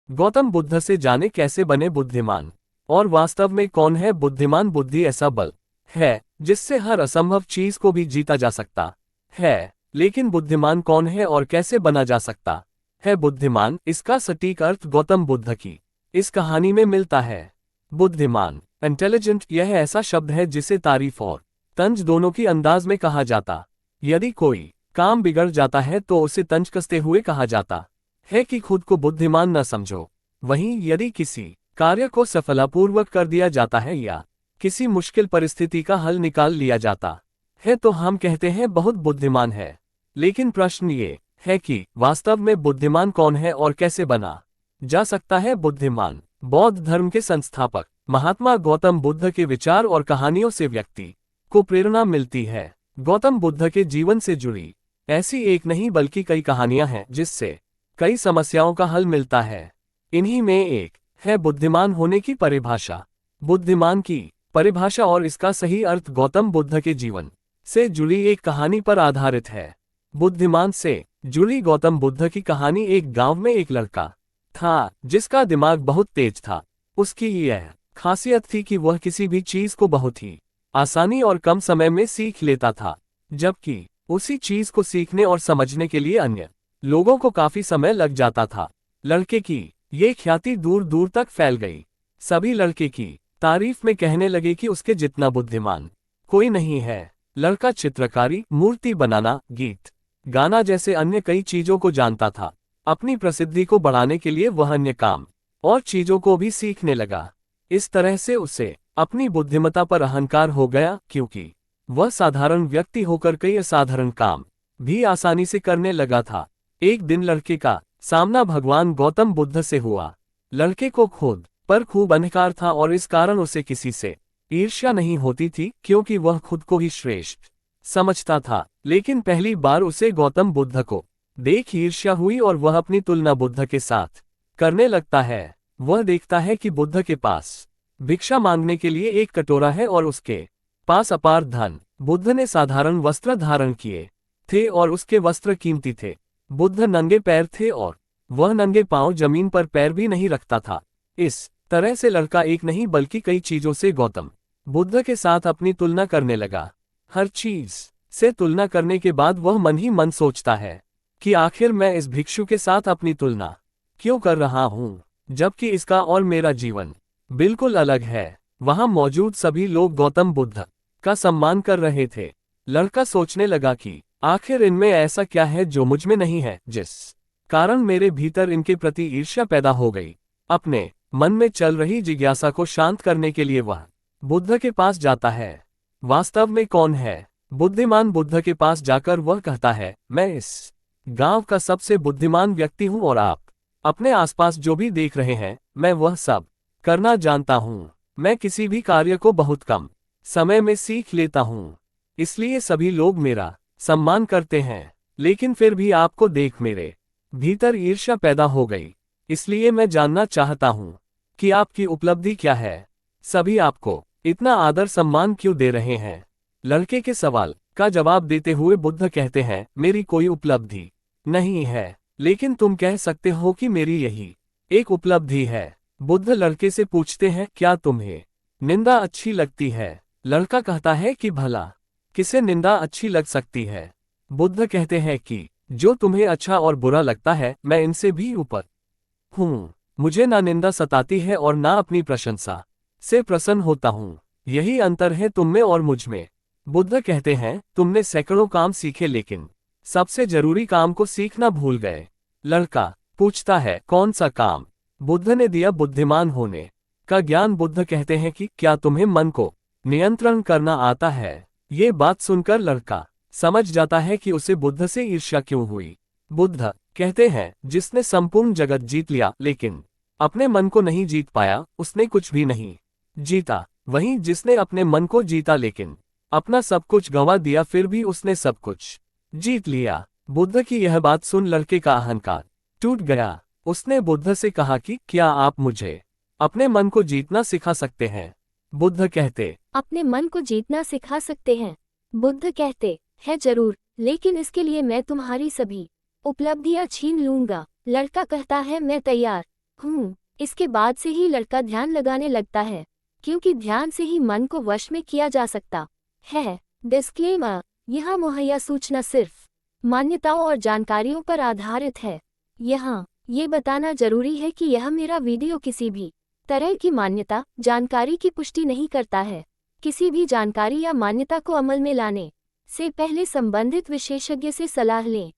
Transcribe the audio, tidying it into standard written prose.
गौतम बुद्ध से जाने कैसे बने बुद्धिमान। और वास्तव में कौन है बुद्धिमान। बुद्धि ऐसा बल है जिससे हर असंभव चीज को भी जीता जा सकता है। लेकिन बुद्धिमान कौन है और कैसे बना जा सकता है बुद्धिमान, इसका सटीक अर्थ गौतम बुद्ध की इस कहानी में मिलता है। बुद्धिमान, इंटेलिजेंट, यह ऐसा शब्द है जिसे तारीफ और तंज दोनों की अंदाज में कहा जाता। यदि कोई काम बिगड़ जाता है तो उसे तंज कसते हुए कहा जाता है कि खुद को बुद्धिमान न समझो। वहीं यदि किसी कार्य को सफलतापूर्वक कर दिया जाता है या किसी मुश्किल परिस्थिति का हल निकाल लिया जाता है तो हम कहते हैं बहुत बुद्धिमान है। लेकिन प्रश्न ये है कि वास्तव में बुद्धिमान कौन है और कैसे बना जा सकता है बुद्धिमान। बौद्ध धर्म के संस्थापक महात्मा गौतम बुद्ध के विचार और कहानियों से व्यक्ति को प्रेरणा मिलती है। गौतम बुद्ध के जीवन से जुड़ी ऐसी एक नहीं बल्कि कई कहानियां हैं जिससे कई समस्याओं का हल मिलता है। इन्हीं में एक है बुद्धिमान होने की परिभाषा। बुद्धिमान की परिभाषा और इसका सही अर्थ गौतम बुद्ध के जीवन से जुड़ी एक कहानी पर आधारित है। बुद्धिमान से जुड़ी गौतम बुद्ध की कहानी। एक गांव में एक लड़का था जिसका दिमाग बहुत तेज था। उसकी यह खासियत थी कि वह किसी भी चीज को बहुत ही आसानी और कम समय में सीख लेता था, जबकि उसी चीज को सीखने और समझने के लिए अन्य लोगों को काफी समय लग जाता था। लड़के की ये ख्याति दूर दूर तक फैल गई। सभी लड़के की तारीफ में कहने लगे कि उसके जितना बुद्धिमान कोई नहीं है। लड़का चित्रकारी, मूर्ति बनाना, गीत गाना जैसे अन्य कई चीजों को जानता था। अपनी प्रसिद्धि को बढ़ाने के लिए वह अन्य काम और चीजों को भी सीखने लगा। इस तरह से उसे अपनी बुद्धिमत्ता पर अहंकार हो गया, क्योंकि वह साधारण व्यक्ति होकर कई असाधारण काम भी आसानी से करने लगा था। एक दिन लड़के का सामना भगवान गौतम बुद्ध से हुआ। लड़के को खुद पर खूब अहंकार था और इस कारण उसे किसी से ईर्ष्या नहीं होती थी, क्योंकि वह खुद को ही श्रेष्ठ समझता था। लेकिन पहली बार उसे गौतम बुद्ध को देख ईर्ष्या हुई और वह अपनी तुलना बुद्ध के साथ करने लगता है। वह देखता है कि बुद्ध के पास भिक्षा मांगने के लिए एक कटोरा है और उसके पास अपार धन। बुद्ध ने साधारण वस्त्र धारण किए थे और उसके वस्त्र कीमती थे। बुद्ध नंगे पैर थे और वह नंगे पांव जमीन पर पैर भी नहीं रखता था। इस तरह से लड़का एक नहीं बल्कि कई चीजों से गौतम बुद्ध के साथ अपनी तुलना करने लगा। हर चीज से तुलना करने के बाद वह मन ही मन सोचता है कि आखिर मैं इस भिक्षु के साथ अपनी तुलना क्यों कर रहा हूं, जबकि इसका और मेरा जीवन बिल्कुल अलग है। वहां मौजूद सभी लोग गौतम बुद्ध का सम्मान कर रहे थे। लड़का सोचने लगा कि आखिर इनमें ऐसा क्या है जो मुझ में नहीं है, जिस कारण मेरे भीतर इनके प्रति ईर्ष्या पैदा हो गई। अपने मन में चल रही जिज्ञासा को शांत करने के लिए वह बुद्ध के पास जाता है। वास्तव में कौन है बुद्धिमान। बुद्ध के पास जाकर वह कहता है, मैं इस गांव का सबसे बुद्धिमान व्यक्ति हूं और आप अपने आसपास जो भी देख रहे हैं मैं वह सब करना जानता हूं। मैं किसी भी कार्य को बहुत कम समय में सीख लेता हूं, इसलिए सभी लोग मेरा सम्मान करते हैं। लेकिन फिर भी आपको देख मेरे भीतर ईर्ष्या पैदा हो गई। इसलिए मैं जानना चाहता हूं कि आपकी उपलब्धि क्या है। सभी आपको इतना आदर सम्मान क्यों दे रहे हैं। लड़के के सवाल का जवाब देते हुए बुद्ध कहते हैं, मेरी कोई उपलब्धि नहीं है, लेकिन तुम कह सकते हो कि मेरी यही एक उपलब्धि है। बुद्ध लड़के से पूछते हैं, क्या तुम्हें निंदा अच्छी लगती है। लड़का कहता है कि भला किसे निंदा अच्छी लग सकती है। बुद्ध कहते हैं कि जो तुम्हें अच्छा और बुरा लगता है मैं इनसे भी ऊपर हूँ। मुझे ना निंदा सताती है और ना अपनी प्रशंसा से प्रसन्न होता हूँ। यही अंतर है तुम में और मुझ में। बुद्ध कहते हैं, तुमने सैकड़ों काम सीखे लेकिन सबसे जरूरी काम को सीखना भूल गए। लड़का पूछता है, कौन सा काम। बुद्ध ने दिया, बुद्धिमान होने का ज्ञान। बुद्ध कहते हैं कि क्या तुम्हें मन को नियंत्रण करना आता है। ये बात सुनकर लड़का समझ जाता है कि उसे बुद्ध से ईर्ष्या क्यों हुई। बुद्ध कहते हैं, जिसने संपूर्ण जगत जीत लिया लेकिन अपने मन को नहीं जीत पाया उसने कुछ भी नहीं जीता। वहीं जिसने अपने मन को जीता लेकिन अपना सब कुछ गंवा दिया फिर भी उसने सब कुछ जीत लिया। बुद्ध की यह बात सुन लड़के का अहंकार टूट गया। उसने बुद्ध से कहा कि क्या आप मुझे अपने मन को जीतना सिखा सकते हैं। बुद्ध कहते, अपने मन को जीतना सिखा सकते हैं। बुद्ध कहते हैं, जरूर, लेकिन इसके लिए मैं तुम्हारी सभी उपलब्धियां छीन लूंगा। लड़का कहता है, मैं तैयार इसके बाद से ही लड़का ध्यान लगाने लगता है, क्योंकि ध्यान से ही मन को वश में किया जा सकता है। डिस्क्लेमर, यह मुहैया सूचना सिर्फ मान्यताओं और जानकारियों पर आधारित है। यहाँ ये बताना जरूरी है कि यह मेरा वीडियो किसी भी तरह की मान्यता, जानकारी की पुष्टि नहीं करता है। किसी भी जानकारी या मान्यता को अमल में लाने से पहले संबंधित विशेषज्ञ से सलाह लें।